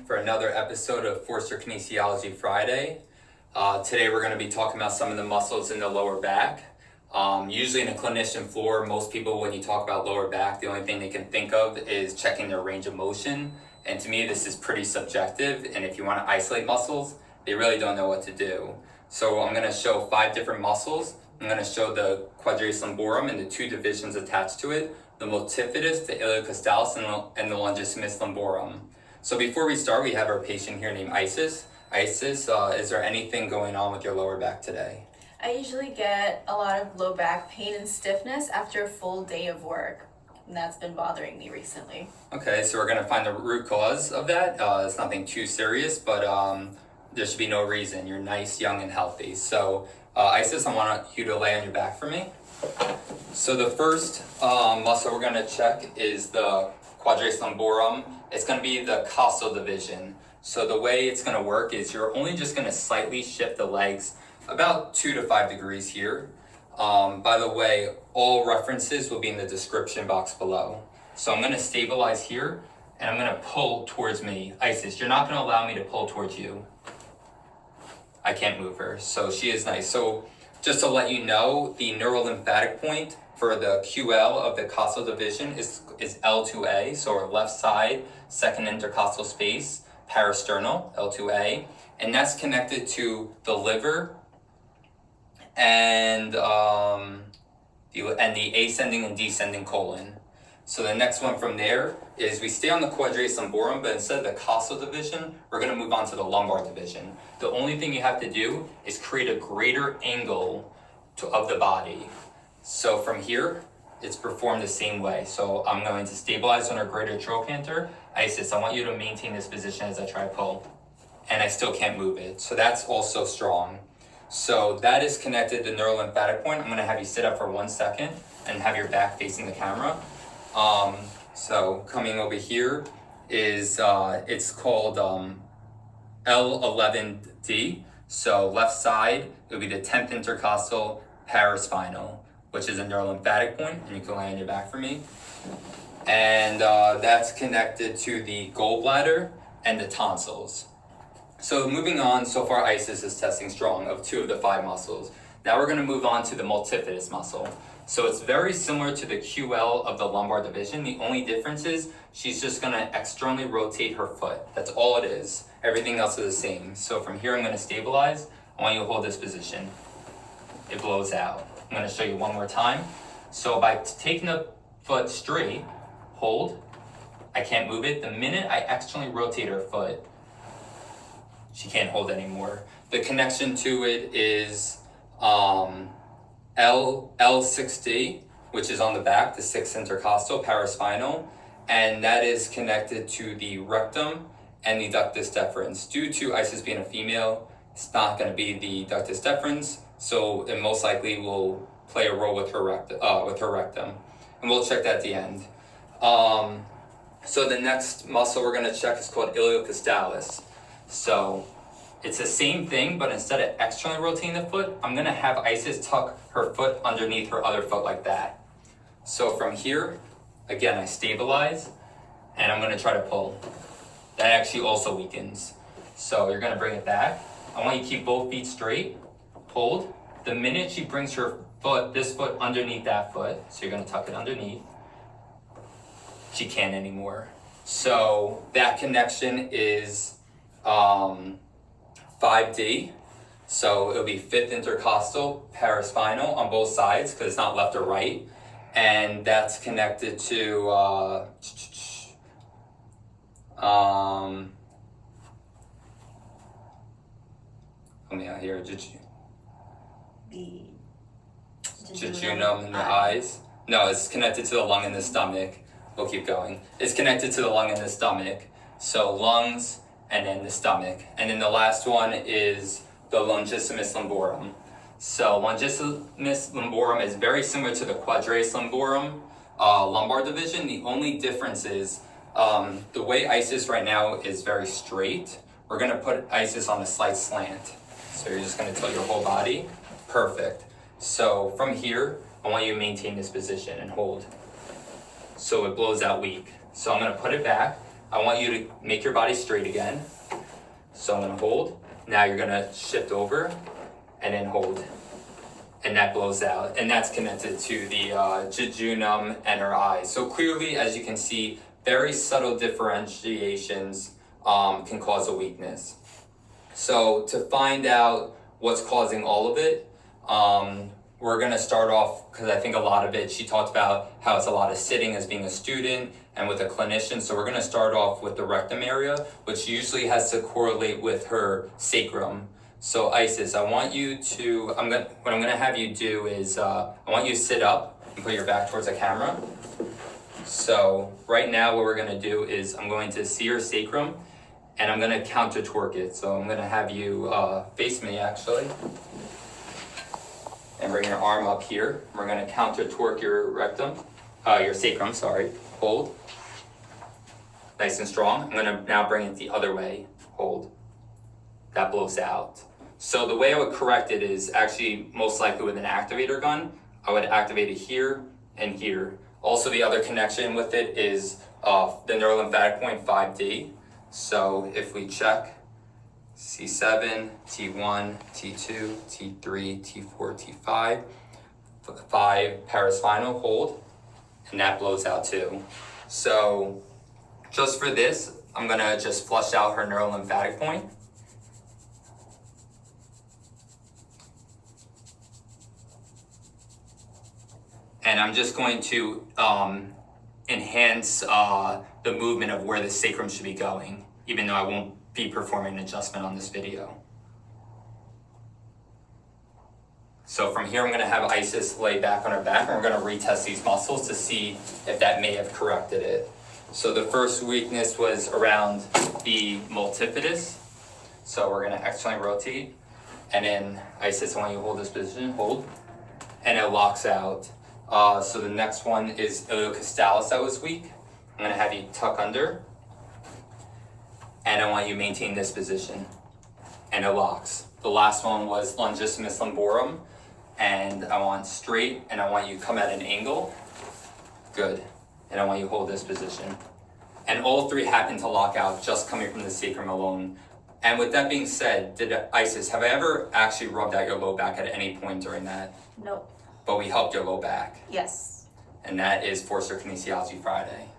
For another episode of Forster Kinesiology Friday. Today we're going to be talking about some of the muscles in the lower back. Usually in a clinician floor, most people when you talk about lower back, the only thing they can think of is checking their range of motion. And to me, this is pretty subjective. And if you want to isolate muscles, they really don't know what to do. So I'm going to show 5 different muscles. I'm going to show the quadratus lumborum and the 2 divisions attached to it, the multifidus, the iliocostalis, and the longissimus lumborum. So before we start, we have our patient here named Isis. Isis, is there anything going on with your lower back today? I usually get a lot of low back pain and stiffness after a full day of work, and that's been bothering me recently. Okay, so we're going to find the root cause of that. It's nothing too serious, but there should be no reason. You're nice, young, and healthy. So Isis, I want you to lay on your back for me. So the first muscle we're going to check is the quadratus lumborum. It's going to be the costal division. So the way it's going to work is you're only just going to slightly shift the legs about 2 to 5 degrees here. By the way, all references will be in the description box below. So I'm going to stabilize here and I'm going to pull towards me. Isis, you're not going to allow me to pull towards you. I can't move her, so she is nice. So just to let you know, the neurolymphatic point for the QL of the costal division is L2A, so our left side, second intercostal space, parasternal, L2A, and that's connected to the liver and the ascending and descending colon. So the next one from there is we stay on the quadratus lumborum, but instead of the costal division, we're going to move on to the lumbar division. The only thing you have to do is create a greater angle of the body. So from here, it's performed the same way. So I'm going to stabilize on our greater trochanter. Isis, I want you to maintain this position as I try to pull. And I still can't move it. So that's also strong. So that is connected to the neurolymphatic point. I'm going to have you sit up for 1 second and have your back facing the camera. So coming over here is, it's called L11D. So left side, it would be the 10th intercostal paraspinal, which is a neurolymphatic point, and you can lay on your back for me. And that's connected to the gallbladder and the tonsils. So moving on, so far Isis is testing strong of 2 of the 5 muscles. Now we're going to move on to the multifidus muscle. So it's very similar to the QL of the lumbar division. The only difference is she's just going to externally rotate her foot. That's all it is. Everything else is the same. So from here I'm going to stabilize. I want you to hold this position. It blows out. I'm going to show you one more time. So by taking the foot straight, hold. I can't move it. The minute I externally rotate her foot, she can't hold anymore. The connection to it is L6D, which is on the back, the 6th intercostal paraspinal, and that is connected to the rectum and the ductus deferens. Due to Isis being a female, it's not going to be the ductus deferens, so it most likely will play a role with her rectum, and we'll check that at the end. So the next muscle we're going to check is called iliocostalis. So it's the same thing, but instead of externally rotating the foot, I'm going to have Isis tuck her foot underneath her other foot like that. So from here, again, I stabilize, and I'm going to try to pull. That actually also weakens. So you're going to bring it back. I want you to keep both feet straight. Hold. The minute she brings her foot, this foot underneath that foot, so you're going to tuck it underneath, she can't anymore. So that connection is 5D. So it'll be 5th intercostal paraspinal on both sides because it's not left or right. And that's connected to help me out here. Jejunum in the eyes. No, it's connected to the lung and the stomach. We'll keep going. It's connected to the lung and the stomach. So lungs and then the stomach. And then the last one is the longissimus lumborum. So longissimus lumborum is very similar to the quadratus lumborum lumbar division. The only difference is the way Isis right now is very straight. We're going to put Isis on a slight slant. So you're just going to tilt your whole body. Perfect. So from here, I want you to maintain this position and hold. So it blows out weak. So I'm going to put it back. I want you to make your body straight again. So I'm gonna hold. Now you're gonna shift over and then hold. And that blows out. And that's connected to the jejunum and her eyes. So clearly, as you can see, very subtle differentiations can cause a weakness. So to find out what's causing all of it, we're gonna start off, because I think a lot of it, she talked about how it's a lot of sitting as being a student and with a clinician. So we're gonna start off with the rectum area, which usually has to correlate with her sacrum. So Isis, I want you to, what I'm gonna have you do is, I want you to sit up and put your back towards the camera. So right now what we're gonna do is I'm going to see your sacrum and I'm gonna counter torque it. So I'm gonna have you face me actually. And bring your arm up here. We're gonna counter torque your rectum, your sacrum, sorry. Hold. Nice and strong. I'm gonna now bring it the other way. Hold. That blows out. So the way I would correct it is actually most likely with an activator gun. I would activate it here and here. Also the other connection with it is the neurolymphatic point 5D. So if we check C7, T1, T2, T3, T4, T5, 5 paraspinal, hold, and that blows out too. So just for this, I'm gonna just flush out her neurolymphatic point. And I'm just going to enhance the movement of where the sacrum should be going, even though I won't be performing an adjustment on this video. So from here, I'm gonna have Isis lay back on her back and we're gonna retest these muscles to see if that may have corrected it. So the first weakness was around the multifidus. So we're gonna externally rotate. And then Isis, I want you to hold this position, hold. And it locks out. So the next one is iliocostalis that was weak. I'm gonna have you tuck under. And I want you to maintain this position. And it locks. The last one was longissimus lumborum. And I want straight, and I want you to come at an angle. Good. And I want you to hold this position. And all three happen to lock out just coming from the sacrum alone. And with that being said, Isis, have I ever actually rubbed out your low back at any point during that? Nope. But we helped your low back. Yes. And that is for Kinesiology Friday.